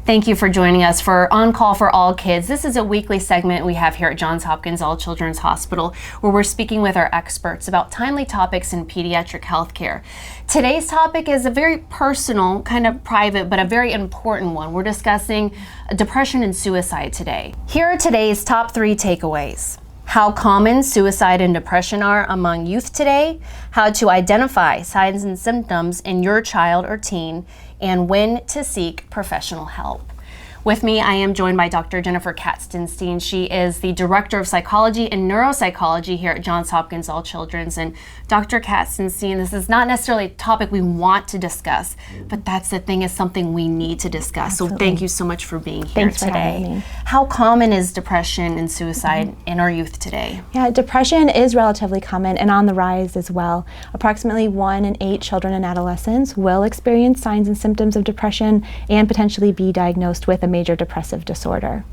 Thank you for joining us for On Call for All Kids. This is a weekly segment we have here at Johns Hopkins All Children's Hospital where we're speaking with our experts about timely topics in pediatric healthcare. Today's topic is a very personal, kind of private, but a very important one. We're discussing depression and suicide today. Here are today's top 3 takeaways. How common suicide and depression are among youth today, how to identify signs and symptoms in your child or teen, and when to seek professional help. With me, I am joined by Dr. Jennifer Katzenstein. She is the Director of Psychology and Neuropsychology here at Johns Hopkins All Children's. And Dr. Katzenstein, this is not necessarily a topic we want to discuss, but that's the thing, is something we need to discuss. Absolutely. So thank you so much for being here Thanks today. for having me. How common is depression and suicide in our youth today? Yeah, depression is relatively common and on the rise as well. Approximately 1 in 8 children and adolescents will experience signs and symptoms of depression and potentially be diagnosed with a major depressive disorder.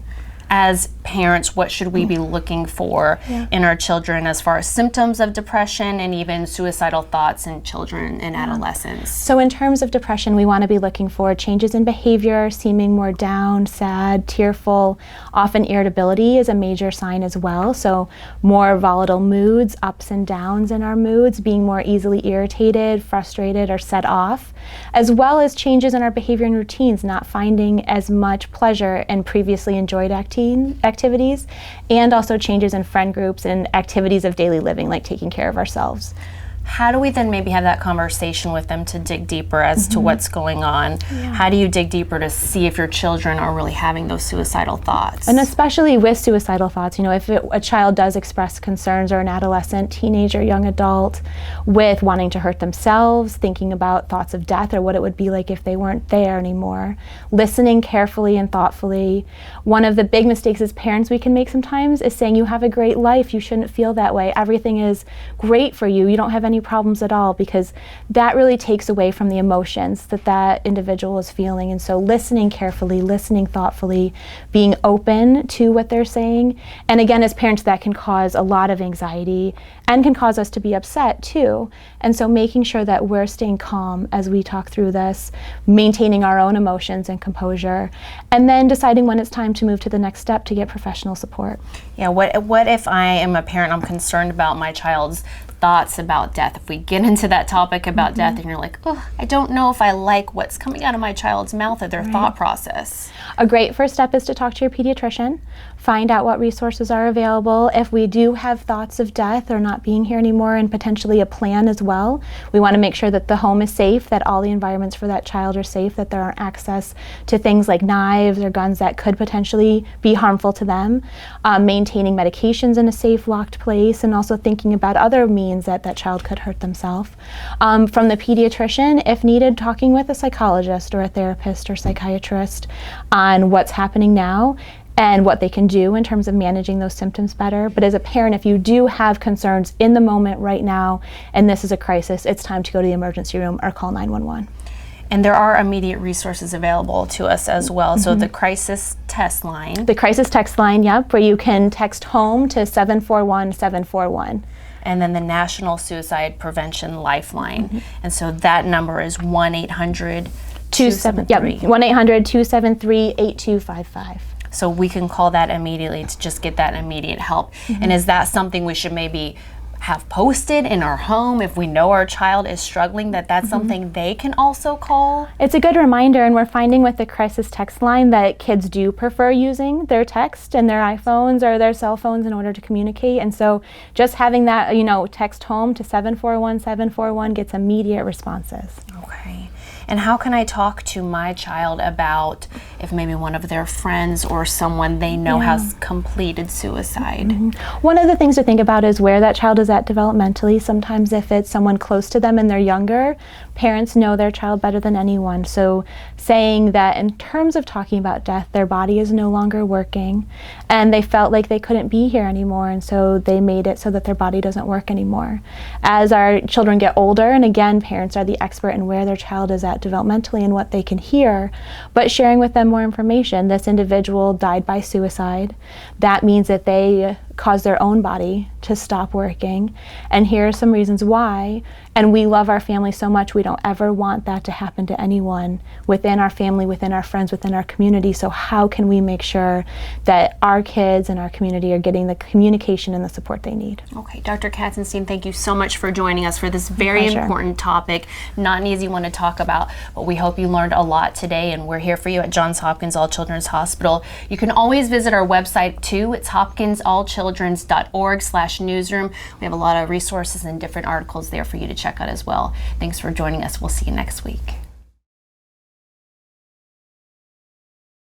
As parents, what should we be looking for in our children as far as symptoms of depression and even suicidal thoughts in children and adolescents? So in terms of depression, we want to be looking for changes in behavior, seeming more down, sad, tearful. Often irritability is a major sign as well. So more volatile moods, ups and downs in our moods, being more easily irritated, frustrated, or set off, as well as changes in our behavior and routines, not finding as much pleasure in previously enjoyed activities, and also changes in friend groups and activities of daily living, like taking care of ourselves. How do we then maybe have that conversation with them to dig deeper as to what's going on? How do you dig deeper to see if your children are really having those suicidal thoughts? And especially with suicidal thoughts, if a child does express concerns, or an adolescent, teenager, young adult, with wanting to hurt themselves, thinking about thoughts of death or what it would be like if they weren't there anymore, listening carefully and thoughtfully. One of the big mistakes as parents we can make sometimes is saying, you have a great life, you shouldn't feel that way, everything is great for you, you don't have any problems at all, because that really takes away from the emotions that individual is feeling. And so listening carefully, listening thoughtfully, being open to what they're saying. And again, as parents, that can cause a lot of anxiety and can cause us to be upset too. And so making sure that we're staying calm as we talk through this, maintaining our own emotions and composure, and then deciding when it's time to move to the next step to get professional support. Yeah, what if I am a parent, I'm concerned about my child's thoughts about death? If we get into that topic about death and you're like, oh, I don't know if I like what's coming out of my child's mouth or their thought process. A great first step is to talk to your pediatrician, find out what resources are available. If we do have thoughts of death or not being here anymore, and potentially a plan as well, we want to make sure that the home is safe, that all the environments for that child are safe, that there aren't access to things like knives or guns that could potentially be harmful to them, maintaining medications in a safe, locked place, and also thinking about other means that child could hurt themselves. From the pediatrician, if needed, talking with a psychologist or a therapist or psychiatrist on what's happening now and what they can do in terms of managing those symptoms better. But as a parent, if you do have concerns in the moment right now and this is a crisis, it's time to go to the emergency room or call 911. And there are immediate resources available to us as well. So the crisis text line. The crisis text line, yep, where you can text HOME to 741-741. And then the National Suicide Prevention Lifeline. And so that number is 1-800-273-8255. So we can call that immediately to just get that immediate help. And is that something we should maybe have posted in our home if we know our child is struggling, that's something they can also call? It's a good reminder, and we're finding with the crisis text line that kids do prefer using their text and their iPhones or their cell phones in order to communicate. And so just having that, text HOME to 741-741 gets immediate responses. Okay. And how can I talk to my child about if maybe one of their friends or someone they know has completed suicide? One of the things to think about is where that child is at developmentally. Sometimes if it's someone close to them and they're younger, parents know their child better than anyone. So saying that in terms of talking about death, their body is no longer working and they felt like they couldn't be here anymore, and so they made it so that their body doesn't work anymore. As our children get older, and again, parents are the expert in where their child is at developmentally and what they can hear, but sharing with them more information. This individual died by suicide. That means that they cause their own body to stop working, and here are some reasons why. And we love our family so much, we don't ever want that to happen to anyone within our family, within our friends, within our community. So how can we make sure that our kids and our community are getting the communication and the support they need? Okay, Dr. Katzenstein, thank you so much for joining us for this very important topic. Not an easy one to talk about, but we hope you learned a lot today, and we're here for you at Johns Hopkins All Children's Hospital. You can always visit our website too. It's hopkinsallchildrens.org/newsroom. We have a lot of resources and different articles there for you to check out as well. Thanks for joining us. We'll see you next week.